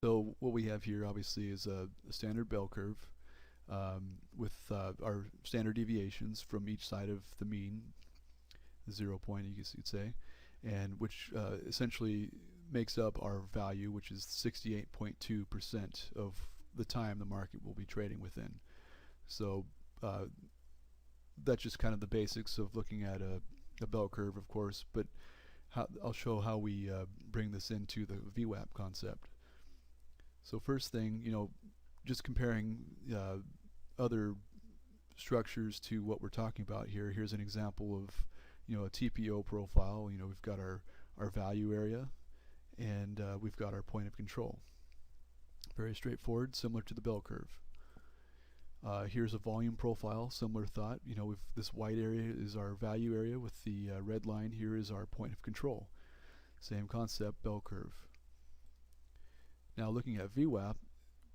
So what we have here obviously is a standard bell curve with our standard deviations from each side of the mean, the 0 point you could say, and which essentially makes up our value, which is 68.2% of the time the market will be trading within. So that's just kind of the basics of looking at a bell curve, of course, but I'll show how we bring this into the VWAP concept. So first thing, just comparing other structures to what we're talking about here. Here's an example of, a TPO profile. We've got our value area, and we've got our point of control. Very straightforward, similar to the bell curve. Here's a volume profile, similar thought. This white area is our value area with the red line here is our point of control. Same concept, bell curve. Now looking at VWAP,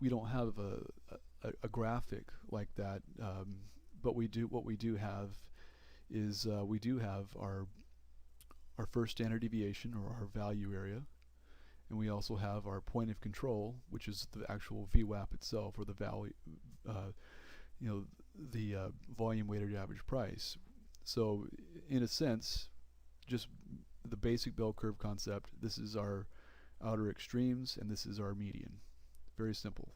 we don't have a graphic like that, but what we do have is we do have our first standard deviation, or our value area, and we also have our point of control, which is the actual VWAP itself, or the value, the volume weighted average price. So in a sense, just the basic bell curve concept, this is our outer extremes and this is our median. Very simple.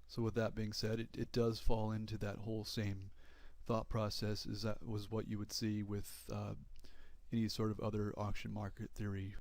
So with that being said, it does fall into that whole same thought process as that was what you would see with any sort of other auction market theory